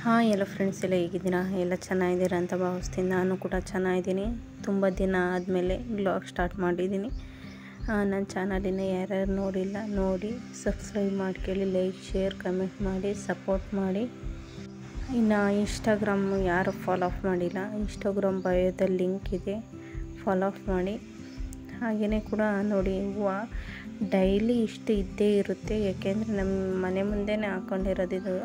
Hi ಎಲ್ಲ friends ಎಲ್ಲ ಹೇಗಿದ್ದೀರಾ? ಎಲ್ಲ ಚೆನ್ನಾಗಿದ್ದೀರಾ ಅಂತ ಭಾವಿಸ್ತೀನಿ. ನಾನು ಕೂಡ ಚೆನ್ನಾಗಿದ್ದೀನಿ. ತುಂಬ ದಿನ ಆದಮೇಲೆ ಬ್ಲಾಗ್ ಸ್ಟಾರ್ಟ್ ಮಾಡಿದ್ದೀನಿ. ನನ್ನ ಚಾನಲಿನ ಯಾರ್ಯಾರು ನೋಡಿಲ್ಲ ನೋಡಿ ಸಬ್ಸ್ಕ್ರೈಬ್ ಮಾಡ್ಕೊಳ್ಳಿ, ಲೈಕ್ ಶೇರ್ ಕಮೆಂಟ್ ಮಾಡಿ ಸಪೋರ್ಟ್ ಮಾಡಿ. ಇನ್ನು ಇನ್ಸ್ಟಾಗ್ರಾಮ್ ಯಾರು ಫಾಲೋ ಅಪ್ ಮಾಡಿಲ್ಲ, ಇನ್ಸ್ಟಾಗ್ರಾಮ್ ಬಯೋದಲ್ಲಿ ಲಿಂಕ್ ಇದೆ, ಫಾಲೋ ಅಪ್ ಮಾಡಿ. ಹಾಗೆಯೇ ಕೂಡ ನೋಡಿ, ಹೂವು ಡೈಲಿ ಇಷ್ಟು ಇದ್ದೇ ಇರುತ್ತೆ. ಯಾಕೆಂದರೆ ನಮ್ಮ ಮನೆ ಮುಂದೆನೇ ಹಾಕ್ಕೊಂಡಿರೋದು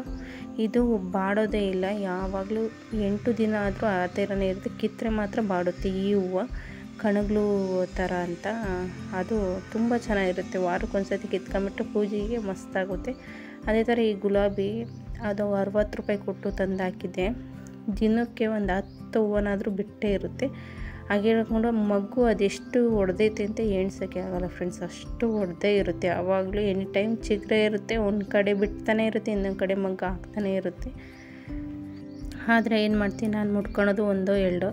ಇದು ಬಾಡೋದೇ ಇಲ್ಲ. ಯಾವಾಗಲೂ 8 ದಿನ ಆದರೂ ಆ ಥರನೇ ಇರುತ್ತೆ. ಕಿತ್ತರೆ ಮಾತ್ರ ಬಾಡುತ್ತೆ. ಈ ಹೂವು ಕಣಗ್ಲು ಥರ ಅಂತ, ಅದು ತುಂಬ ಚೆನ್ನಾಗಿರುತ್ತೆ. ವಾರಕ್ಕೊಂದ್ಸತಿ ಕಿತ್ಕೊಂಬಿಟ್ಟು ಪೂಜೆಗೆ ಮಸ್ತಾಗುತ್ತೆ. ಅದೇ ಥರ ಈ ಗುಲಾಬಿ ಅದು 60 ರೂಪಾಯಿ ಕೊಟ್ಟು ತಂದು ಹಾಕಿದ್ದೆ. ದಿನಕ್ಕೆ ಒಂದು 10 ಹೂವನಾದರೂ ಬಿಟ್ಟೇ ಇರುತ್ತೆ. ಹಾಗೆ ಹೇಳ್ಕೊಂಡು ಮಗ್ಗು ಅದೆಷ್ಟು ಹೊಡೆದೈತೆ ಅಂತ ಎಣ್ಸೋಕ್ಕೆ ಆಗೋಲ್ಲ ಫ್ರೆಂಡ್ಸ್, ಅಷ್ಟು ಹೊಡೆದೇ ಇರುತ್ತೆ. ಆವಾಗಲೂ ಎನಿ ಟೈಮ್ ಚಿಗುರೇ ಇರುತ್ತೆ. ಒಂದು ಕಡೆ ಬಿಡ್ತಾನೆ ಇರುತ್ತೆ, ಇನ್ನೊಂದು ಕಡೆ ಮಗ್ಗು ಹಾಕ್ತಾನೆ ಇರುತ್ತೆ. ಆದರೆ ಏನು ಮಾಡ್ತೀನಿ, ನಾನು ಮುಟ್ಕೊಳೋದು ಒಂದೋ ಎರಡೋ.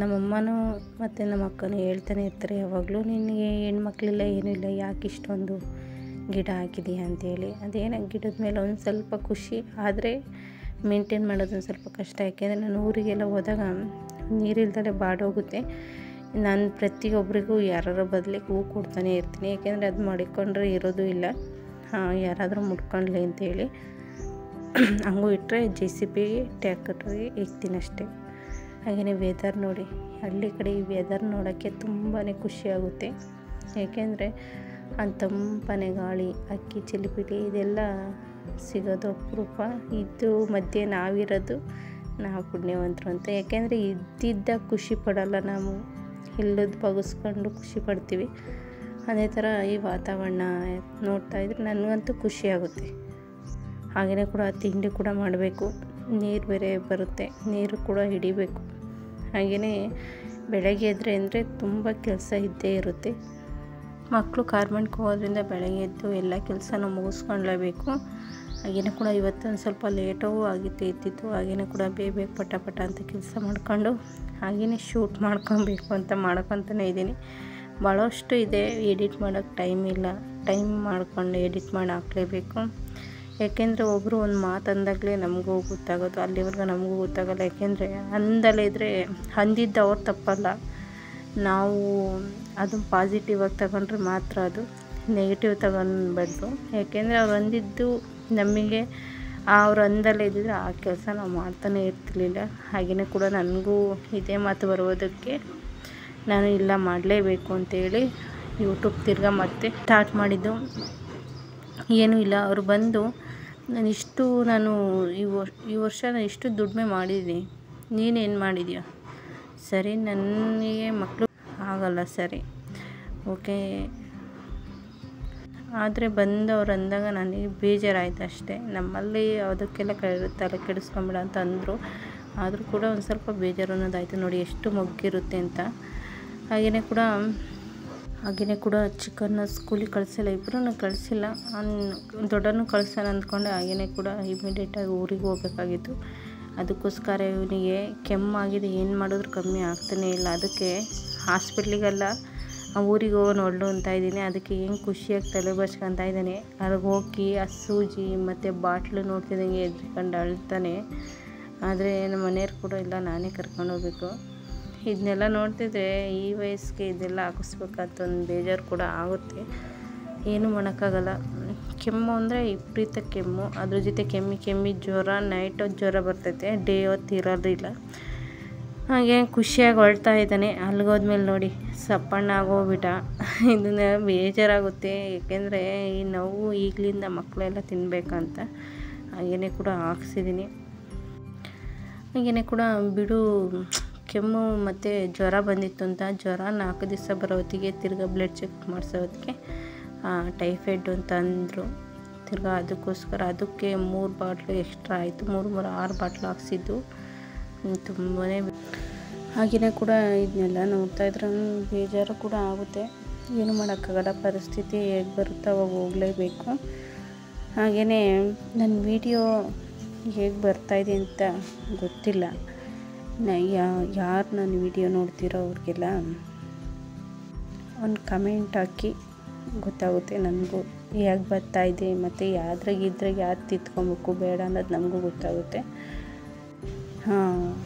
ನಮ್ಮಮ್ಮನೂ ಮತ್ತು ನಮ್ಮ ಅಕ್ಕನೂ ಹೇಳ್ತಾನೆ ಇರ್ತಾರೆ ಯಾವಾಗಲೂ, ನಿನಗೆ ಹೆಣ್ಮಕ್ಳಿಲ್ಲ ಏನಿಲ್ಲ, ಯಾಕೆ ಇಷ್ಟೊಂದು ಗಿಡ ಹಾಕಿದೀಯ ಅಂತೇಳಿ. ಅದೇನೋ ಗಿಡದ ಮೇಲೆ ಒಂದು ಸ್ವಲ್ಪ ಖುಷಿ, ಆದರೆ ಮೇಂಟೈನ್ ಮಾಡೋದೊಂದು ಸ್ವಲ್ಪ ಕಷ್ಟ. ಯಾಕೆಂದರೆ ನಾನು ಊರಿಗೆಲ್ಲ ಹೋದಾಗ ನೀರಿಲ್ದಲೇ ಬಾಡೋಗುತ್ತೆ. ನಾನು ಪ್ರತಿಯೊಬ್ಬರಿಗೂ ಯಾರ ಬದಲಿಗೆ ಹೂ ಕೊಡ್ತಾನೆ ಇರ್ತೀನಿ. ಯಾಕೆಂದರೆ ಅದು ಮಾಡಿಕೊಂಡ್ರೆ ಇರೋದು ಇಲ್ಲ, ಯಾರಾದರೂ ಮುಟ್ಕೊಳ್ಳಿ ಅಂತೇಳಿ. ಹಂಗೂ ಇಟ್ಟರೆ JCB ಟ್ಯಾಕ್ಟರ್ಗೆ ಇಕ್ತೀನಿ ಅಷ್ಟೇ. ಹಾಗೆಯೇ ವೆದರ್ ನೋಡಿ, ಹಳ್ಳಿ ಕಡೆ ಈ ವೆದರ್ ನೋಡೋಕ್ಕೆ ತುಂಬಾ ಖುಷಿಯಾಗುತ್ತೆ. ಏಕೆಂದರೆ ಆ ತಂಪನೆ ಗಾಳಿ, ಅಕ್ಕಿ ಚಿಲಿಪಿಲಿ ಇದೆಲ್ಲ ಸಿಗೋದು ಅಪರೂಪ. ಇದು ಮಧ್ಯೆ ನಾವಿರೋದು ನಾವು ಪುಣ್ಯವಂತರು ಅಂತ. ಯಾಕೆಂದರೆ ಇದ್ದಿದ್ದ ಖುಷಿ ಪಡೋಲ್ಲ ನಾವು, ಇಲ್ಲದ ಬಗಸ್ಕೊಂಡು ಖುಷಿ ಪಡ್ತೀವಿ. ಅದೇ ಥರ ಈ ವಾತಾವರಣ ನೋಡ್ತಾಯಿದ್ರೆ ನನಗಂತೂ ಖುಷಿಯಾಗುತ್ತೆ. ಹಾಗೆಯೇ ಕೂಡ ತಿಂಡಿ ಕೂಡ ಮಾಡಬೇಕು, ನೀರು ಬೇರೆ ಬರುತ್ತೆ, ನೀರು ಕೂಡ ಹಿಡಿಬೇಕು. ಹಾಗೆಯೇ ಬೆಳಗ್ಗೆ ಎದ್ದರೆ ಅಂದರೆ ತುಂಬ ಕೆಲಸ ಇದ್ದೇ ಇರುತ್ತೆ. ಮಕ್ಕಳು ಕಾರ್ಮೆಂಟ್ಗೆ ಹೋಗೋದ್ರಿಂದ ಬೆಳಗ್ಗೆ ಎದ್ದು ಎಲ್ಲ ಕೆಲಸನೂ ಮುಗಿಸ್ಕೊಳ್ಳೇಬೇಕು. ಹಾಗೆಯೇ ಕೂಡ ಇವತ್ತೊಂದು ಸ್ವಲ್ಪ ಲೇಟೂ ಆಗಿತ್ತು ಎದ್ದಿದ್ದು. ಹಾಗೆಯೇ ಕೂಡ ಬೇಗ ಪಟ ಅಂತ ಕೆಲಸ ಮಾಡ್ಕೊಂಡು ಹಾಗೆಯೇ ಶೂಟ್ ಮಾಡ್ಕೊಬೇಕು ಅಂತ ಮಾಡ್ಕೊತಾನೆ ಇದ್ದೀನಿ. ಭಾಳಷ್ಟು ಇದೆ, ಎಡಿಟ್ ಮಾಡೋಕ್ಕೆ ಟೈಮ್ ಇಲ್ಲ. ಟೈಮ್ ಮಾಡ್ಕೊಂಡು ಎಡಿಟ್ ಮಾಡಿ ಹಾಕಲೇಬೇಕು. ಯಾಕೆಂದರೆ ಒಬ್ಬರು ಒಂದು ಮಾತು ಅಂದಾಗಲೇ ನಮಗೂ ಗೊತ್ತಾಗೋದು, ಅಲ್ಲಿವರೆಗೂ ನಮಗೂ ಗೊತ್ತಾಗೋಲ್ಲ. ಯಾಕೆಂದರೆ ಅಂದಲೇ ಇದ್ದರೆ ಅಂದಿದ್ದು ಅವ್ರು ತಪ್ಪಲ್ಲ, ನಾವು ಅದನ್ನು ಪಾಸಿಟಿವ್ ಆಗಿ ತಗೊಂಡ್ರೆ ಮಾತ್ರ ಅದು, ನೆಗೆಟಿವ್ ತಗೊಂಡ್ಬಾರ್ದು. ಯಾಕೆಂದರೆ ಅವ್ರು ಅಂದಿದ್ದು ನಮಗೆ ಅವ್ರು ಅಂದಲೇ ಇದ್ದಿದ್ರೆ ಆ ಕೆಲಸ ನಾವು ಮಾಡ್ತಾನೆ ಇರ್ತಿರ್ಲಿಲ್ಲ. ಹಾಗೆಯೇ ಕೂಡ ನನಗೂ ಇದೇ ಮಾತು ಬರೋದಕ್ಕೆ ನಾನು ಇಲ್ಲ ಮಾಡಲೇಬೇಕು ಅಂತೇಳಿ ಯೂಟ್ಯೂಬ್ ತಿರ್ಗಾ ಮತ್ತೆ ಸ್ಟಾರ್ಟ್ ಮಾಡಿದ್ದು. ಏನೂ ಇಲ್ಲ, ಅವರು ಬಂದು ನಾನು ಈ ವರ್ಷ ನಾನು ಇಷ್ಟು ದುಡಿಮೆ ಮಾಡಿದ್ದೀನಿ, ನೀನೇನು ಮಾಡಿದ್ಯಾ? ಸರಿ, ನನಗೆ ಮಕ್ಕಳು ಆಗಲ್ಲ, ಸರಿ ಓಕೆ. ಆದರೆ ಬಂದವ್ರು ಅಂದಾಗ ನನಗೆ ಬೇಜಾರಾಯಿತು ಅಷ್ಟೇ. ನಮ್ಮಲ್ಲಿ ಅದಕ್ಕೆಲ್ಲ ತಲೆ ಕೆಡಿಸ್ಕೊಂಬಿಡ ಅಂತ ಅಂದರು. ಆದರೂ ಕೂಡ ಒಂದು ಸ್ವಲ್ಪ ಬೇಜಾರು ಅನ್ನೋದಾಯಿತು. ನೋಡಿ ಎಷ್ಟು ಮೊಗ್ಗಿರುತ್ತೆ ಅಂತ. ಹಾಗೆಯೇ ಕೂಡ ಚಿಕ್ಕನ್ನ ಸ್ಕೂಲಿಗೆ ಕಳಿಸಿಲ್ಲ, ಇಬ್ಬರೂ ಕಳಿಸಿಲ್ಲ. ದೊಡ್ಡನೂ ಕಳ್ಸೋಣ ಅಂದ್ಕೊಂಡೆ. ಹಾಗೆಯೇ ಕೂಡ ಇಮಿಡಿಯೇಟಾಗಿ ಊರಿಗೆ ಹೋಗಬೇಕಾಗಿತ್ತು. ಅದಕ್ಕೋಸ್ಕರ ಇವನಿಗೆ ಕೆಮ್ಮಾಗಿದೆ, ಏನು ಮಾಡಿದ್ರು ಕಮ್ಮಿ ಆಗ್ತಾನೇ ಇಲ್ಲ. ಅದಕ್ಕೆ ಹಾಸ್ಪಿಟ್ಲಿಗೆಲ್ಲ ಊರಿಗೆ ಹೋಗೋ ನೋಡಲು ಅಂತ ಇದ್ದೀನಿ. ಅದಕ್ಕೆ ಹೆಂಗೆ ಖುಷಿಯಾಗಿ ತಲೆ ಬಚ್ಕೊತಾ ಇದ್ದಾನೆ. ಅಲ್ಲಿಗೆ ಹೋಗಿ ಆ ಸೂಜಿ ಮತ್ತು ಬಾಟ್ಲು ನೋಡ್ತಿದ್ದಂಗೆ ಎದ್ಕೊಂಡು ಅಳ್ತಾನೆ. ಆದರೆ ನಮ್ಮ ಮನೆಯವ್ರು ಕೂಡ ಇಲ್ಲ, ನಾನೇ ಕರ್ಕೊಂಡು ಹೋಗ್ಬೇಕು. ಇದನ್ನೆಲ್ಲ ನೋಡ್ತಿದ್ರೆ ಈ ವಯಸ್ಸಿಗೆ ಇದೆಲ್ಲ ಹಾಕಿಸ್ಬೇಕಂತ ಒಂದು ಬೇಜಾರು ಕೂಡ ಆಗುತ್ತೆ. ಏನೂ ಮಾಡೋಕ್ಕಾಗಲ್ಲ. ಕೆಮ್ಮು ಅಂದರೆ ವಿಪರೀತ ಕೆಮ್ಮು, ಅದ್ರ ಜೊತೆ ಕೆಮ್ಮಿ ಜ್ವರ, ನೈಟ್ ಹೊತ್ತು ಜ್ವರ ಬರ್ತೈತೆ, ಡೇ ಹೊತ್ತು ಇರೋದಿಲ್ಲ. ಹಾಗೆ ಖುಷಿಯಾಗಿ ಹೊಳ್ತಾ ಇದ್ದಾನೆ. ಅಲ್ಲಿಗೋದ್ಮೇಲೆ ನೋಡಿ ಸಪ್ಪಣ್ಣ ಆಗೋಗ್ಬಿಟ್ಟ. ಇದನ್ನ ಬೇಜಾರಾಗುತ್ತೆ. ಏಕೆಂದರೆ ಈ ನೋವು ಈಗಲಿಂದ ಮಕ್ಕಳೆಲ್ಲ ತಿನ್ನಬೇಕಂತ. ಹಾಗೆಯೇ ಕೂಡ ಹಾಕ್ಸಿದ್ದೀನಿ. ಹಾಗೆಯೇ ಕೂಡ ಬಿಡು, ಕೆಮ್ಮು ಮತ್ತು ಜ್ವರ ಬಂದಿತ್ತು ಅಂತ ಜ್ವರ 4 ದಿವಸ ಬರೋ ಹೊತ್ತಿಗೆ ತಿರ್ಗಾ ಬ್ಲಡ್ ಚೆಕ್ ಮಾಡಿಸೋ ಹೊತ್ತಿಗೆ ಟೈಫಾಯ್ಡ್ ಅಂತ ಅಂದರು. ತಿರ್ಗಾ ಅದಕ್ಕೆ 3 ಬಾಟ್ಲು ಎಕ್ಸ್ಟ್ರಾ ಆಯಿತು. 6 ಬಾಟ್ಲು ಹಾಕ್ಸಿದ್ದು. ತುಂಬಾ ಹಾಗೆಯೇ ಕೂಡ ಇದನ್ನೆಲ್ಲ ನೋಡ್ತಾಯಿದ್ರೆ ಬೇಜಾರು ಕೂಡ ಆಗುತ್ತೆ. ಏನು ಮಾಡೋಕ್ಕಾಗಲ್ಲ, ಪರಿಸ್ಥಿತಿ ಹೇಗೆ ಬರುತ್ತೋ ಅವಾಗ ಹೋಗಲೇಬೇಕು. ಹಾಗೆಯೇ ನನ್ನ ವಿಡಿಯೋ ಹೇಗೆ ಬರ್ತಾಯಿದೆ ಅಂತ ಗೊತ್ತಿಲ್ಲ. ಯಾರು ನನ್ನ ವಿಡಿಯೋ ನೋಡ್ತಿರೋ ಅವ್ರಿಗೆಲ್ಲ ಒಂದು ಕಮೆಂಟ್ ಹಾಕಿ, ಗೊತ್ತಾಗುತ್ತೆ ನನಗೂ ಹೇಗೆ ಬರ್ತಾಯಿದೆ ಮತ್ತು ಇದ್ರಾಗ ಯಾವ್ದು ತಿತ್ಕೊಬೇಕು ಬೇಡ ಅನ್ನೋದು ನಮಗೂ ಗೊತ್ತಾಗುತ್ತೆ.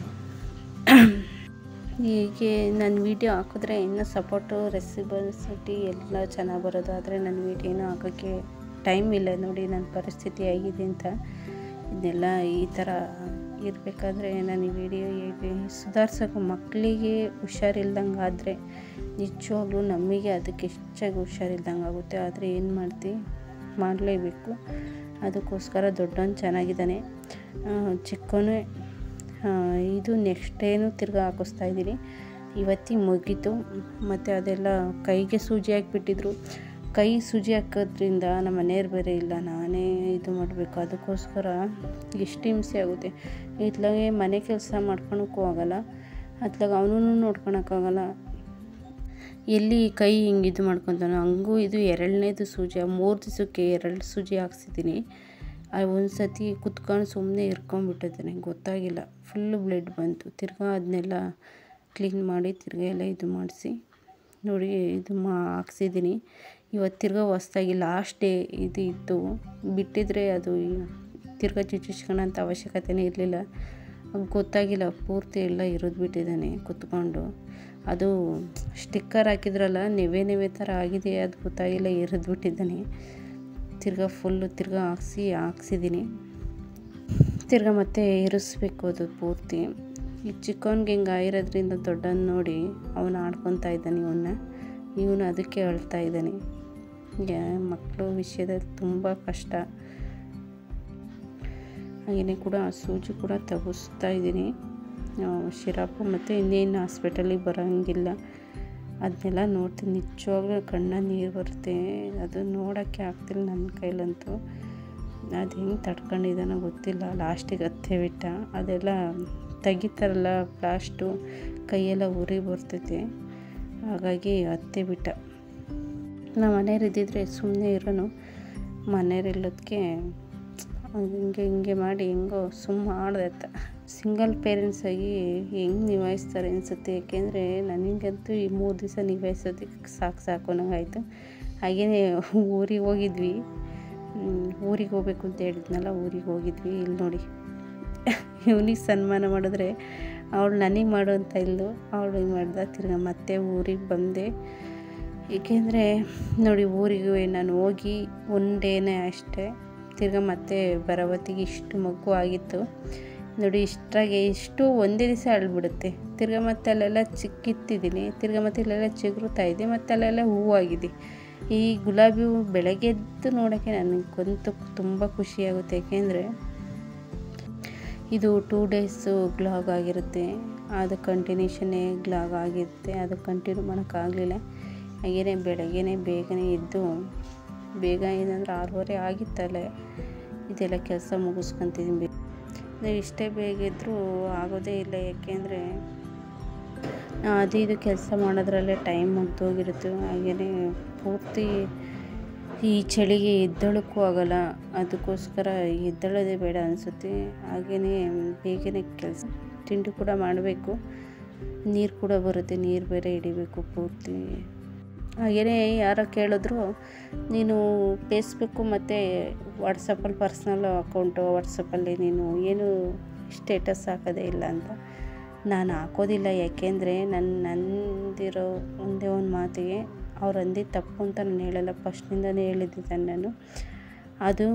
ಹೀಗೆ ನನ್ನ ವೀಡಿಯೋ ಹಾಕಿದ್ರೆ ಇನ್ನೂ ಸಪೋರ್ಟು ರೆಸಿಬಿಸಿಟಿ ಎಲ್ಲ ಚೆನ್ನಾಗಿ ಬರೋದು. ಆದರೆ ನನ್ನ ವೀಡಿಯೋನ ಹಾಕೋಕ್ಕೆ ಟೈಮ್ ಇಲ್ಲ. ನೋಡಿ ನನ್ನ ಪರಿಸ್ಥಿತಿ ಹೇಗಿದೆ ಅಂತ. ಇದನ್ನೆಲ್ಲ ಈ ಥರ ಇರಬೇಕಾದ್ರೆ ನಾನು ಈ ವಿಡಿಯೋ ಹೇಗೆ ಸುಧಾರಿಸೋಕೆ, ಮಕ್ಕಳಿಗೆ ಹುಷಾರಿಲ್ದಂಗೆ ಆದರೆ ನಿಜವಾಗ್ಲೂ ನಮಗೆ ಅದಕ್ಕೆ ಹೆಚ್ಚಾಗಿ ಹುಷಾರಿಲ್ದಂಗೆ ಆಗುತ್ತೆ. ಆದರೆ ಏನು ಮಾಡಲೇಬೇಕು. ಅದಕ್ಕೋಸ್ಕರ ದೊಡ್ಡವನು ಚೆನ್ನಾಗಿದ್ದಾನೆ, ಚಿಕ್ಕವನು ಇದು ನೆಕ್ಸ್ಟ್ ಡೇನು ತಿರ್ಗಾ ಹಾಕಿಸ್ತಾಯಿದ್ದೀನಿ. ಇವತ್ತಿಗೆ ಮುಗೀತು. ಮತ್ತು ಅದೆಲ್ಲ ಕೈಗೆ ಸೂಜಿ ಹಾಕಿಬಿಟ್ಟಿದ್ರು. ಕೈ ಸೂಜಿ ಹಾಕೋದ್ರಿಂದ ನಮ್ಮ ಮನೆಯವ್ರು ಬೇರೆ ಇಲ್ಲ, ನಾನೇ ಇದು ಮಾಡಬೇಕು. ಅದಕ್ಕೋಸ್ಕರ ಎಷ್ಟು ಹಿಂಸೆ ಆಗುತ್ತೆ. ಇತ್ಲಾಗೆ ಮನೆ ಕೆಲಸ ಮಾಡ್ಕೊಳಕ್ಕೂ ಆಗೋಲ್ಲ, ಅತ್ಲಾಗ ಅವನೂ ನೋಡ್ಕೊಳಕ್ಕಾಗಲ್ಲ. ಎಲ್ಲಿ ಕೈ ಹಿಂಗೆ ಇದು ಮಾಡ್ಕೊತಾನೋ ಹಂಗೂ ಇದು 2ನೇದು ಸೂಜಿ. 3 ದಿವಸಕ್ಕೆ 2 ಸೂಜಿ ಹಾಕ್ಸಿದ್ದೀನಿ. ಒಂದು ಸತಿ ಕುತ್ಕೊಂಡು ಸುಮ್ಮನೆ ಇರ್ಕೊಂಡ್ಬಿಟ್ಟಿದ್ದೇನೆ, ಗೊತ್ತಾಗಿಲ್ಲ. ಫುಲ್ಲು ಬ್ಲಡ್ ಬಂತು. ತಿರ್ಗಾ ಅದನ್ನೆಲ್ಲ ಕ್ಲೀನ್ ಮಾಡಿ ತಿರ್ಗಾ ಎಲ್ಲ ಇದು ಮಾಡಿಸಿ ನೋಡಿ ಇದು ಹಾಕ್ಸಿದ್ದೀನಿ. ಇವತ್ತು ತಿರ್ಗಾ ಹೊಸ್ದಾಗಿ ಲಾಸ್ಟ್ ಡೇ ಇದು ಇತ್ತು. ಬಿಟ್ಟಿದ್ರೆ ಅದು ತಿರ್ಗಾ ಚುಚ್ಚಿಸ್ಕೊಳ್ಳೋಂಥ ಅವಶ್ಯಕತೆನೇ ಇರಲಿಲ್ಲ. ಗೊತ್ತಾಗಿಲ್ಲ, ಪೂರ್ತಿ ಎಲ್ಲ ಇರೋದು ಬಿಟ್ಟಿದ್ದಾನೆ ಕುತ್ಕೊಂಡು. ಅದು ಸ್ಟಿಕ್ಕರ್ ಹಾಕಿದ್ರಲ್ಲ, ನೆವೆ ಥರ ಆಗಿದೆ, ಅದು ಗೊತ್ತಾಗಿಲ್ಲ, ಇರೋದು ಬಿಟ್ಟಿದ್ದಾನೆ. ತಿರ್ಗಾ ಫುಲ್ಲು ತಿರ್ಗಾ ಹಾಕ್ಸಿದ್ದೀನಿ. ತಿರ್ಗಾ ಮತ್ತೆ ಇರಿಸ್ಬೇಕು ಅದು ಪೂರ್ತಿ. ಈ ಚಿಕ್ಕವನಿಗೆ ಹಿಂಗೆ ಆಗಿರೋದ್ರಿಂದ ದೊಡ್ಡವನು ನೋಡಿ ಅವನು ಆಡ್ಕೊತಾ ಇದ್ದಾನೆ. ಇವನು ಅದಕ್ಕೆ ಅಳ್ತಾ ಇದ್ದಾನೆ. ಮಕ್ಕಳು ವಿಷಯದಲ್ಲಿ ತುಂಬ ಕಷ್ಟ. ಹಾಗೆಯೇ ಕೂಡ ಸೂಜಿ ಕೂಡ ತೆಗಿಸ್ತಾ ಇದ್ದೀನಿ, ಶಿರಾಪು. ಮತ್ತು ಇನ್ನೇನು ಹಾಸ್ಪಿಟಲಿಗೆ ಬರೋಂಗಿಲ್ಲ. ಅದನ್ನೆಲ್ಲ ನೋಡ್ತೀನಿ, ನಿಜವಾಗ್ಲೂ ಕಣ್ಣಲ್ಲಿ ನೀರು ಬರುತ್ತೆ. ಅದು ನೋಡೋಕ್ಕೆ ಆಗ್ತಿಲ್ಲ ನನ್ನ ಕೈಲಂತೂ. ಅದು ಹೆಂಗೆ ತಡ್ಕೊಂಡಿದ್ದಾನೋ ಗೊತ್ತಿಲ್ಲ. ಲಾಸ್ಟಿಗೆ ಹತ್ತೇ ಬಿಟ್ಟ. ಅದೆಲ್ಲ ತೆಗಿತಾರಲ್ಲ ಪ್ಲಾಸ್ಟು, ಕೈಯೆಲ್ಲ ಉರಿ ಬರ್ತೈತೆ, ಹಾಗಾಗಿ ಹತ್ತೇ ಬಿಟ್ಟ. ನಮ್ಮ ಮನೆಯವ್ರು ಇದ್ದಿದ್ರೆ ಸುಮ್ಮನೆ ಇರೋನು. ಮನೆಯವ್ರು ಇಲ್ಲೋದಕ್ಕೆ ಹಿಂಗೆ ಮಾಡಿ ಹೆಂಗೋ ಮಾಡಿದೆ. ಸಿಂಗಲ್ ಪೇರೆಂಟ್ಸ್ ಆಗಿ ಹೆಂಗೆ ನಿಭಾಯಿಸ್ತಾರೆ ಅನಿಸುತ್ತೆ. ಏಕೆಂದರೆ ನನಗಂತೂ ಈ 3 ದಿವಸ ನಿಭಾಯಿಸೋದಕ್ಕೆ ಸಾಕು ನಂಗಾಯಿತು. ಹಾಗೆಯೇ ಊರಿಗೆ ಹೋಗಿದ್ವಿ. ಊರಿಗೆ ಹೋಗ್ಬೇಕು ಅಂತ ಹೇಳಿದ್ನಲ್ಲ, ಊರಿಗೆ ಹೋಗಿದ್ವಿ. ಇಲ್ಲಿ ನೋಡಿ ಇವನಿಗೆ ಸನ್ಮಾನ ಮಾಡಿದ್ರೆ ಅವಳು ನನಗೆ ಮಾಡು ಅಂತ ಇಲ್ಲು, ಅವಳಿಗೆ ಮಾಡ್ದೆ. ತಿರ್ಗಾ ಮತ್ತೆ ಊರಿಗೆ ಬಂದೆ. ಏಕೆಂದರೆ ನೋಡಿ ಊರಿಗೆ ನಾನು ಹೋಗಿ 1 ಡೇನೇ ಅಷ್ಟೇ. ತಿರ್ಗಾ ಮತ್ತೆ ಬರೋ ಹೊತ್ತಿಗೆ ಇಷ್ಟು ಮಗು ಆಗಿತ್ತು ನೋಡಿ. ಇಷ್ಟು ಒಂದೇ ದಿವಸ ಅಳ್ಬಿಡುತ್ತೆ. ತಿರ್ಗಾ ಮತ್ತೆ ಅಲ್ಲೆಲ್ಲ ಚಿಕ್ಕಿತ್ತಿದ್ದೀನಿ. ತಿರ್ಗಾ ಮತ್ತೆ ಇಲ್ಲೆಲ್ಲ ಚಿಗುರುತ್ತಾ ಇದೆ. ಮತ್ತು ಅಲ್ಲೆಲ್ಲ ಹೂವಾಗಿದೆ. ಈ ಗುಲಾಬಿ ಹೂವು ಬೆಳಗ್ಗೆ ಎದ್ದು ನೋಡೋಕ್ಕೆ ನನಗಂತೂ ತುಂಬ ಖುಷಿಯಾಗುತ್ತೆ. ಏಕೆಂದರೆ ಇದು 2 ಡೇಸು ಗ್ಲಾಗ್ ಆಗಿರುತ್ತೆ. ಅದು ಕಂಟಿನ್ಯೂಷನ್ನೇ ಗ್ಲಾಗ್ ಆಗಿರುತ್ತೆ. ಅದು ಕಂಟಿನ್ಯೂ ಮಾಡೋಕ್ಕಾಗಲಿಲ್ಲ. ಹಾಗೆಯೇ ಬೆಳಗ್ಗೆನೇ ಬೇಗನೆ ಎದ್ದು, ಬೇಗ ಏನಂದ್ರೆ 6:30 ಆಗಿತ್ತಲ್ಲೇ ಇದೆಲ್ಲ ಕೆಲಸ ಮುಗಿಸ್ಕೊತಿದ್ದೀನಿ. ಇಷ್ಟೇ ಬೇಗ ಇದ್ದರೂ ಆಗೋದೇ ಇಲ್ಲ. ಏಕೆಂದರೆ ಅದು ಇದು ಕೆಲಸ ಮಾಡೋದ್ರಲ್ಲೇ ಟೈಮ್ ಮುಗ್ದೋಗಿರುತ್ತೆ. ಹಾಗೆಯೇ ಪೂರ್ತಿ ಈ ಚಳಿಗೆ ಎದ್ದೇಳೋಕ್ಕೂ ಆಗೋಲ್ಲ. ಅದಕ್ಕೋಸ್ಕರ ಎದ್ದೇಳೋದೇ ಬೇಡ ಅನಿಸುತ್ತೆ. ಹಾಗೆಯೇ ಬೇಗನೆ ಕೆಲಸ ತಿಂಡಿ ಕೂಡ ಮಾಡಬೇಕು. ನೀರು ಕೂಡ ಬರುತ್ತೆ, ನೀರು ಬೇರೆ ಹಿಡಿಬೇಕು ಪೂರ್ತಿ. ಹಾಗೆಯೇ ಯಾರೋ ಕೇಳಿದ್ರು, ನೀನು ಫೇಸ್ಬುಕ್ಕು ಮತ್ತು ವಾಟ್ಸಪ್ಪಲ್ಲಿ ಪರ್ಸ್ನಲ್ ಅಕೌಂಟು, ವಾಟ್ಸಪ್ಪಲ್ಲಿ ನೀನು ಏನು ಸ್ಟೇಟಸ್ ಹಾಕೋದೇ ಇಲ್ಲ ಅಂತ. ನಾನು ಹಾಕೋದಿಲ್ಲ. ಯಾಕೆಂದರೆ ನಂದಿರೋ ಒಂದೇ ಒಂದು ಮಾತಿಗೆ ಅವ್ರು ಅಂದಿದ್ದು ತಪ್ಪು ಅಂತ ನಾನು ಹೇಳಲ್ಲ. ಫಸ್ಟ್ನಿಂದನೇ ಹೇಳಿದ್ದೆ ನಾನು. ಅದು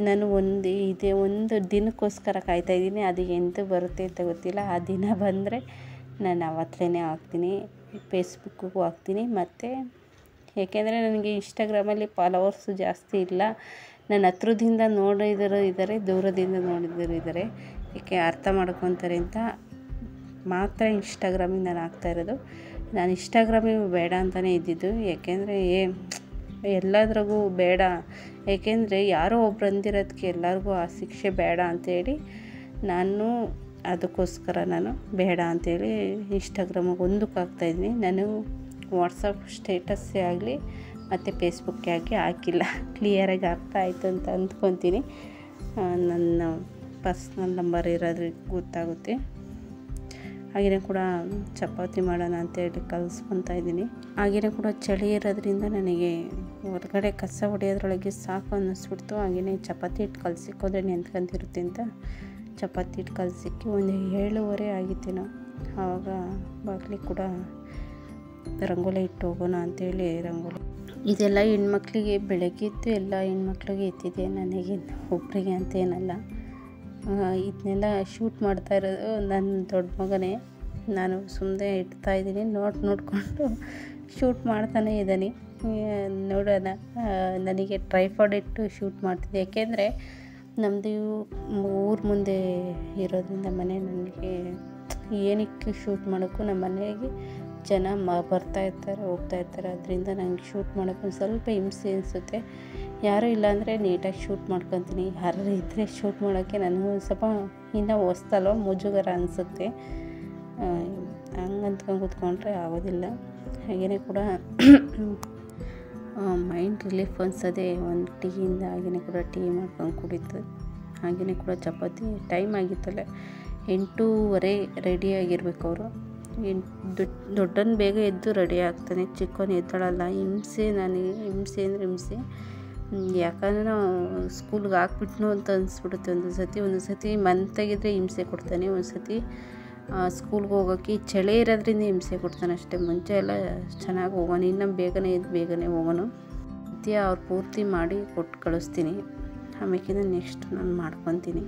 ನಾನು ಒಂದು ದಿನಕ್ಕೋಸ್ಕರ ಕಾಯ್ತಾಯಿದ್ದೀನಿ. ಅದು ಎಂದು ಬರುತ್ತೆ ಅಂತ ಗೊತ್ತಿಲ್ಲ. ಆ ದಿನ ಬಂದರೆ ನಾನು ಅವತ್ತೇ ಹಾಕ್ತೀನಿ. ಫೇಸ್ಬುಕ್ಕಿಗೂ ಹಾಕ್ತೀನಿ. ಮತ್ತು ಏಕೆಂದರೆ ನನಗೆ ಇನ್ಸ್ಟಾಗ್ರಾಮಲ್ಲಿ ಫಾಲೋವರ್ಸು ಜಾಸ್ತಿ ಇಲ್ಲ. ನನ್ನ ಹತ್ರದಿಂದ ನೋಡಿದರು ಇದ್ದಾರೆ, ದೂರದಿಂದ ನೋಡಿದರು ಇದ್ದಾರೆ. ಏಕೆ ಅರ್ಥ ಮಾಡ್ಕೊತಾರೆ ಅಂತ ಮಾತ್ರ ಇನ್ಸ್ಟಾಗ್ರಾಮಿಗೆ ನಾನು ಹಾಕ್ತಾಯಿರೋದು. ನಾನು ಇನ್ಸ್ಟಾಗ್ರಾಮಿಗೆ ಬೇಡ ಅಂತಲೇ ಇದ್ದಿದ್ದು. ಏಕೆಂದರೆ ಎಲ್ಲದ್ರಾಗೂ ಬೇಡ. ಏಕೆಂದರೆ ಯಾರೋ ಒಬ್ರು ಅಂದಿರೋದಕ್ಕೆ ಎಲ್ಲರಿಗೂ ಆ ಶಿಕ್ಷೆ ಬೇಡ ಅಂಥೇಳಿ ಅದಕ್ಕೋಸ್ಕರ ನಾನು ಬೇಡ ಅಂಥೇಳಿ ಇನ್ಸ್ಟಾಗ್ರಾಮಿಗೆ ಒಂದಕ್ಕೆ ಹಾಕ್ತಾಯಿದ್ದೀನಿ. ನಾನು ವಾಟ್ಸಪ್ ಸ್ಟೇಟಸ್ಸೇ ಆಗಲಿ ಮತ್ತು ಫೇಸ್ಬುಕ್ಕೇ ಆಗಲಿ ಹಾಕಿಲ್ಲ. ಕ್ಲಿಯರಾಗಿ ಅರ್ಥ ಆಯಿತು ಅಂತ ಅಂದ್ಕೊತೀನಿ. ನನ್ನ ಪರ್ಸ್ನಲ್ ನಂಬರ್ ಇರೋದ್ರಿಗೆ ಗೊತ್ತಾಗುತ್ತೆ. ಹಾಗೆಯೇ ಕೂಡ ಚಪಾತಿ ಮಾಡೋಣ ಅಂತೇಳಿ ಕಲಿಸ್ಕೊತಾ ಇದ್ದೀನಿ. ಹಾಗೆಯೇ ಕೂಡ ಚಳಿ ಇರೋದ್ರಿಂದ ನನಗೆ ಹೊರಗಡೆ ಕಸ ಹೊಡೆಯೋದ್ರೊಳಗೆ ಸಾಕು ಅನ್ನಿಸ್ಬಿಡ್ತು. ಹಾಗೆಯೇ ಚಪಾತಿ ಹಿಟ್ಟು ಕಲಸಿಕ್ಕೋದ್ರೆ ನೆಂತ್ಕೊಂತಿರುತ್ತೆ ಅಂತ ಚಪಾತಿ ಹಿಟ್ಟು ಕಲಸಿಕ್ಕಿ ಒಂದು 7:15 ಆಗಿತ್ತೇನೋ. ಆವಾಗ ಬಾಗಿಲಿಗೆ ಕೂಡ ರಂಗೋಲಿ ಇಟ್ಟು ಹೋಗೋಣ ಅಂತೇಳಿ ರಂಗೋಲಿ. ಇದೆಲ್ಲ ಹೆಣ್ಮಕ್ಳಿಗೆ ಬೆಳಗ್ಗೆದ್ದು ಎಲ್ಲ ಹೆಣ್ಮಕ್ಳಿಗೆ ಎತ್ತಿದೆ, ನನಗೆ ಒಬ್ಬರಿಗೆ ಅಂತ ಏನಲ್ಲ. ಇದನ್ನೆಲ್ಲ ಶೂಟ್ ಮಾಡ್ತಾ ಇರೋದು ನನ್ನ ದೊಡ್ಡ ಮಗನೇ. ನಾನು ಸುಮ್ಮನೆ ಇಡ್ತಾಯಿದ್ದೀನಿ, ನೋಡಿಕೊಂಡು ಶೂಟ್ ಮಾಡ್ತಾನೆ ಇದ್ದಾನೆ. ನೋಡೋಣ, ನನಗೆ ಟ್ರೈಪಾಡ್ ಇಟ್ಟು ಶೂಟ್ ಮಾಡ್ತಿದ್ದೆ. ಯಾಕೆಂದರೆ ನಮ್ಮದು ಊರ ಮುಂದೆ ಇರೋದ್ರಿಂದ ಮನೆ, ನನಗೆ ಏನಕ್ಕೆ ಶೂಟ್ ಮಾಡೋಕ್ಕೂ ನಮ್ಮ ಮನೆಗೆ ಜನ ಬರ್ತಾಯಿರ್ತಾರೆ ಹೋಗ್ತಾಯಿರ್ತಾರೆ. ಅದರಿಂದ ನನಗೆ ಶೂಟ್ ಮಾಡೋಕ್ಕೆ ಒಂದು ಸ್ವಲ್ಪ ಹಿಂಸೆ ಅನಿಸುತ್ತೆ. ಯಾರೂ ಇಲ್ಲಾಂದರೆ ನೀಟಾಗಿ ಶೂಟ್ ಮಾಡ್ಕೊತೀನಿ. ಯಾರು ಇದ್ದರೆ ಶೂಟ್ ಮಾಡೋಕ್ಕೆ ನನಗೂ ಸ್ವಲ್ಪ ಇನ್ನೂ ಹೊಸ್ತಲ್ವ ಮುಜುಗರ ಅನಿಸುತ್ತೆ. ಹಂಗೆ ಅಂದ್ಕೊಂಡು ಕೂತ್ಕೊಂಡ್ರೆ ಆಗೋದಿಲ್ಲ. ಹಾಗೆಯೇ ಕೂಡ ಮೈಂಡ್ ರಿಲೀಫ್ ಅನ್ಸೋದೆ ಒಂದು ಟೀಯಿಂದ. ಹಾಗೆಯೇ ಕೂಡ ಟೀ ಮಾಡ್ಕೊಂಡು ಕುಡಿತು. ಹಾಗೆಯೇ ಕೂಡ ಚಪಾತಿ ಟೈಮ್ ಆಗಿತ್ತಲ್ಲ, 8:15 ರೆಡಿಯಾಗಿರ್ಬೇಕು ಅವರು. ದೊಡ್ಡನ ಬೇಗ ಎದ್ದು ರೆಡಿ ಆಗ್ತಾನೆ, ಚಿಕ್ಕವನು ಎದ್ದಳಲ್ಲ. ಹಿಂಸೆ ನನಗೆ, ಹಿಂಸೆ ಅಂದರೆ ಹಿಂಸೆ. ಯಾಕಂದರೆ ನಾವು ಸ್ಕೂಲ್ಗೆ ಹಾಕ್ಬಿಟ್ನು ಅಂತ ಅನಿಸ್ಬಿಡುತ್ತೆ ಒಂದೊಂದು ಸತಿ ಮಂತಾಗಿದ್ದರೆ ಹಿಂಸೆ ಕೊಡ್ತಾನೆ, ಒಂದು ಸತಿ ಸ್ಕೂಲ್ಗೆ ಹೋಗೋಕ್ಕೆ ಚಳಿ ಇರೋದ್ರಿಂದ ಹಿಂಸೆ ಕೊಡ್ತಾನೆ ಅಷ್ಟೇ. ಮುಂಚೆ ಎಲ್ಲ ಚೆನ್ನಾಗಿ ಹೋಗೋನು, ಇನ್ನು ಬೇಗನೆ ಹೋಗೋನು. ಮಧ್ಯ ಅವ್ರು ಪೂರ್ತಿ ಮಾಡಿ ಕೊಟ್ಟು ಕಳಿಸ್ತೀನಿ. ಆಮೇಲೆ ನೆಕ್ಸ್ಟ್ ನಾನು ಮಾಡ್ಕೊತೀನಿ.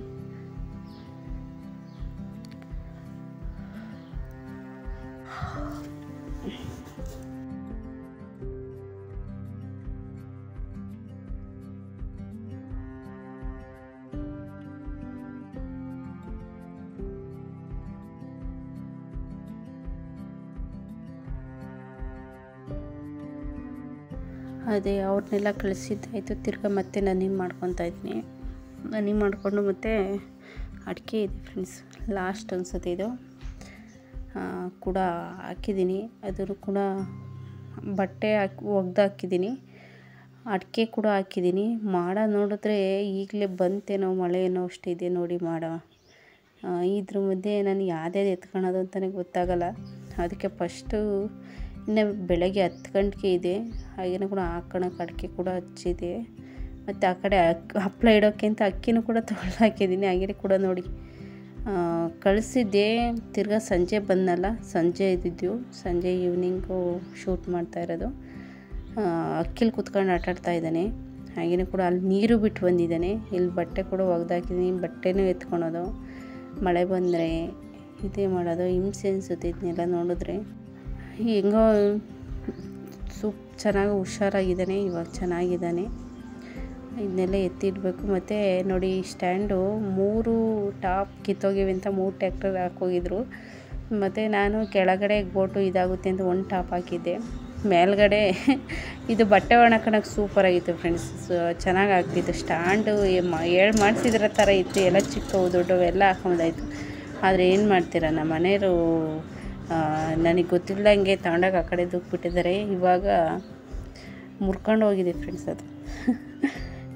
ಅದೇ ಅವ್ರನ್ನೆಲ್ಲ ಕಳಿಸಿದ್ದಾಯಿತು. ತಿರ್ಗಿ ಮತ್ತೆ ನನಗೆ ಮಾಡ್ಕೊತಾ ಇದ್ದೀನಿ. ನನಗೆ ಮಾಡಿಕೊಂಡು ಮತ್ತು ಅಡಿಕೆ ಇದೆ ಫ್ರೆಂಡ್ಸ್, ಲಾಸ್ಟ್ ಅನ್ಸುತ್ತೆ ಇದು ಕೂಡ ಹಾಕಿದ್ದೀನಿ. ಅದನ್ನು ಕೂಡ ಬಟ್ಟೆ ಒಗ್ದು ಹಾಕಿದ್ದೀನಿ, ಅಡಿಕೆ ಕೂಡ ಹಾಕಿದ್ದೀನಿ. ಮಾಡ ನೋಡಿದ್ರೆ ಈಗಲೇ ಬಂತೇನೋ ಮಳೆ ಏನೋ ಅಷ್ಟಿದೆ ನೋಡಿ ಮಾಡ. ಇದ್ರ ಮಧ್ಯೆ ನಾನು ಯಾವ್ದು ಎತ್ಕೊಳ್ಳೋದು ಅಂತಲೇ ಗೊತ್ತಾಗಲ್ಲ. ಅದಕ್ಕೆ ಫಸ್ಟು ಇನ್ನು ಬೆಳಗ್ಗೆ 10 ಗಂಟೆಗೆ ಇದೆ. ಹಾಗೆಯೇ ಕೂಡ ಹಾಕೋಣಕ್ಕೆ ಅಡಿಕೆ ಕೂಡ ಹಚ್ಚಿದೆ. ಮತ್ತು ಆ ಕಡೆ ಹಪ್ಪಳ ಇಡೋಕ್ಕೆ ಅಂತ ಅಕ್ಕಿನೂ ಕೂಡ ತೊಳೆದು ಹಾಕಿದ್ದೀನಿ. ಹಾಗೆಯೇ ಕೂಡ ನೋಡಿ ಕಳಿಸಿದ್ದೆ. ತಿರ್ಗಾ ಸಂಜೆ ಬಂದನಲ್ಲ, ಸಂಜೆ ಇದ್ದಿದ್ದು, ಸಂಜೆ ಈವ್ನಿಂಗು ಶೂಟ್ ಮಾಡ್ತಾ ಇರೋದು. ಅಕ್ಕಿಲಿ ಕೂತ್ಕೊಂಡು ಆಟಾಡ್ತಾ ಇದ್ದಾನೆ. ಹಾಗೆಯೇ ಕೂಡ ಅಲ್ಲಿ ನೀರು ಬಿಟ್ಟು ಬಂದಿದ್ದಾನೆ. ಇಲ್ಲಿ ಬಟ್ಟೆ ಕೂಡ ಒಗ್ದಾಕಿದ್ದೀನಿ, ಬಟ್ಟೆನೂ ಎತ್ಕೊಳೋದು. ಮಳೆ ಬಂದರೆ ಇದೇ ಮಾಡೋದು, ಹಿಂಸೆ ಅನಿಸುತ್ತೆ ಇದನ್ನೆಲ್ಲ ನೋಡಿದ್ರೆ. ಹೆಂಗೋ ಚೆನ್ನಾಗಿ ಹುಷಾರಾಗಿದ್ದಾನೆ, ಇವಾಗ ಚೆನ್ನಾಗಿದ್ದಾನೆ. ಇದನ್ನೆಲ್ಲ ಎತ್ತಿಡಬೇಕು. ಮತ್ತು ನೋಡಿ ಸ್ಟ್ಯಾಂಡು 3 ಟಾಪ್ ಕಿತ್ತೋಗಿವೆ ಅಂತ 3 ಟ್ಯಾಕ್ಟರ್ ಹಾಕೋಗಿದ್ರು. ಮತ್ತು ನಾನು ಕೆಳಗಡೆ ಗೋಟು ಇದಾಗುತ್ತೆ ಅಂತ 1 ಟಾಪ್ ಹಾಕಿದ್ದೆ. ಮೇಲ್ಗಡೆ ಇದು ಬಟ್ಟೆ ಒಣಕೊಳಕ್ಕೆ ಸೂಪರಾಗಿತ್ತು ಫ್ರೆಂಡ್ಸ್, ಚೆನ್ನಾಗಿ ಆಗ್ತಿತ್ತು. ಸ್ಟ್ಯಾಂಡು 7 ಮಾಡಿಸಿದ್ರ ಥರ ಇತ್ತು. ಎಲ್ಲ ಚಿಕ್ಕವು ದೊಡ್ಡವು ಎಲ್ಲ ಹಾಕೊಂಡಾಯ್ತು. ಆದರೆ ಏನು ಮಾಡ್ತೀರಾ, ನಮ್ಮ ಮನೆಯವರು ನನಗೆ ಗೊತ್ತಿಲ್ಲದಂಗೆ ತಗೊಂಡಾಗ ಆ ಕಡೆ ದುಕ್ಬಿಟ್ಟಿದ್ದಾರೆ. ಇವಾಗ ಮುರ್ಕೊಂಡು ಹೋಗಿದೆ ಫ್ರೆಂಡ್ಸ್ ಅದು.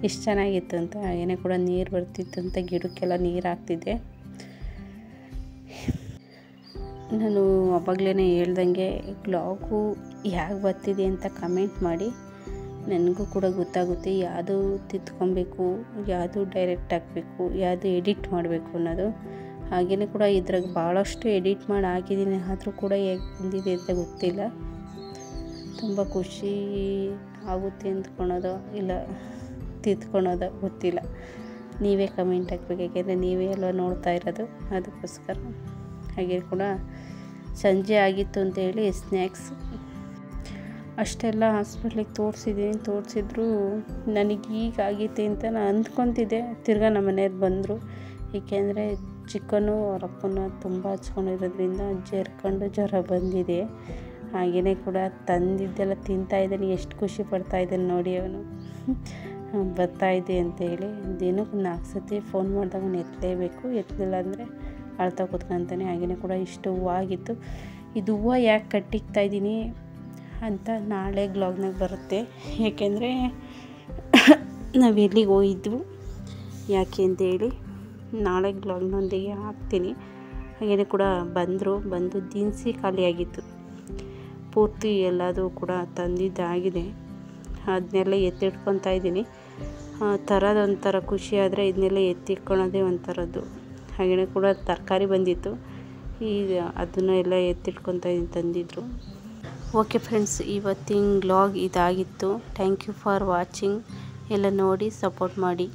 ಎಷ್ಟು ಚೆನ್ನಾಗಿತ್ತು ಅಂತ. ಹಾಗೆಯೇ ಕೂಡ ನೀರು ಬರ್ತಿತ್ತು ಅಂತ ಗಿಡಕ್ಕೆಲ್ಲ ನೀರು ಹಾಕ್ತಿದ್ದೆ. ನಾನು ಆವಾಗಲೇ ಹೇಳ್ದಂಗೆ ಬ್ಲಾಗು ಹೇಗೆ ಬರ್ತಿದೆ ಅಂತ ಕಮೆಂಟ್ ಮಾಡಿ. ನನಗೂ ಕೂಡ ಗೊತ್ತಾಗುತ್ತೆ ಯಾವುದು ತಿದ್ಕೊಬೇಕು, ಯಾವುದು ಡೈರೆಕ್ಟ್ ಹಾಕಬೇಕು, ಯಾವುದು ಎಡಿಟ್ ಮಾಡಬೇಕು ಅನ್ನೋದು. ಹಾಗೆಯೇ ಕೂಡ ಇದ್ರಾಗ ಭಾಳಷ್ಟು ಎಡಿಟ್ ಮಾಡಿ ಹಾಕಿದ್ದೀನಿ. ಆದರೂ ಕೂಡ ಹೇಗೆ ಬಂದಿದೆ ಅಂತ ಗೊತ್ತಿಲ್ಲ. ತುಂಬ ಖುಷಿ ಆಗುತ್ತೆ ಅಂದ್ಕೊಳೋದು ಇಲ್ಲ ತಿದ್ಕೊಳೋದು ಗೊತ್ತಿಲ್ಲ. ನೀವೇ ಕಮೆಂಟ್ ಹಾಕ್ಬೇಕು, ಯಾಕೆಂದರೆ ನೀವೇ ಅಲ್ವ ನೋಡ್ತಾ ಇರೋದು, ಅದಕ್ಕೋಸ್ಕರ. ಹಾಗೆ ಕೂಡ ಸಂಜೆ ಆಗಿತ್ತು ಅಂತೇಳಿ ಸ್ನ್ಯಾಕ್ಸ್ ಅಷ್ಟೆಲ್ಲ ಹಾಸ್ಪಿಟ್ಲಿಗೆ ತೋರಿಸಿದ್ರು ನನಗೆ ಈಗ ಆಗೈತೆ ಅಂತ ನಾನು ಅಂದ್ಕೊತಿದ್ದೆ. ತಿರ್ಗಾ ನಮ್ಮ ಮನೆಯವ್ರು ಬಂದರು. ಏಕೆಂದರೆ ಚಿಕನ್ನು ಅವ್ರ ಅಪ್ಪನ ತುಂಬ ಹಚ್ಕೊಂಡಿರೋದ್ರಿಂದ ಜೇರ್ಕೊಂಡು ಜ್ವರ ಬಂದಿದೆ. ಹಾಗೆಯೇ ಕೂಡ ತಂದಿದ್ದೆಲ್ಲ ತಿಂತಾಯಿದ್ದಾನೆ. ಎಷ್ಟು ಖುಷಿ ಪಡ್ತಾಯಿದ್ದಾನೆ ನೋಡಿ ಅವನು, ಬರ್ತಾಯಿದ್ದೆ ಅಂತೇಳಿ. ದಿನಕ್ಕೆ 4 ಸತಿ ಫೋನ್ ಮಾಡಿದಾಗ ಅವನು ಎತ್ತಲೇಬೇಕು, ಎತ್ತಲಿಲ್ಲ ಅಂದರೆ ಅಳ್ತಾ ಕೂತ್ಕೊಂತಾನೆ. ಹಾಗೆಯೇ ಕೂಡ ಇಷ್ಟು ಹೂವು ಆಗಿತ್ತು. ಇದು ಹೂವು ಯಾಕೆ ಕಟ್ಟಿಕ್ತಾಯಿದ್ದೀನಿ ಅಂತ ನಾಳೆ ಬ್ಲಾಗ್ನಾಗ ಬರುತ್ತೆ. ಏಕೆಂದರೆ ನಾವು ಎಲ್ಲಿಗೆ ಹೋಗಿದ್ವು ಯಾಕೆ ಅಂತೇಳಿ ನಾಳೆ ಬ್ಲಾಗ್ನೊಂದಿಗೆ ಹಾಕ್ತೀನಿ. ಹಾಗೆಯೇ ಕೂಡ ಬಂದು ದಿನಸಿ ಖಾಲಿಯಾಗಿತ್ತು. ಪೂರ್ತಿ ಎಲ್ಲದೂ ಕೂಡ ತಂದಿದ್ದಾಗಿದೆ. ಅದನ್ನೆಲ್ಲ ಎತ್ತಿಟ್ಕೊತಾ ಇದ್ದೀನಿ. ತರೋದೊಂಥರ ಖುಷಿ ಆದರೆ ಇದನ್ನೆಲ್ಲ ಎತ್ತಿಟ್ಕೊಳೋದೇ ಒಂಥರದ್ದು. ಹಾಗೆಯೇ ಕೂಡ ತರಕಾರಿ ಬಂದಿತ್ತು. ಈಗ ಅದನ್ನು ಎಲ್ಲ ಎತ್ತಿಟ್ಕೊತಾ ಇದ್ದೀನಿ, ತಂದಿದ್ರು. ಓಕೆ ಫ್ರೆಂಡ್ಸ್, ಇವತ್ತಿನ ವ್ಲಾಗ್ ಇದಾಗಿತ್ತು. Thank you for watching. ಎಲ್ಲ ನೋಡಿ ಸಪೋರ್ಟ್ ಮಾಡಿ.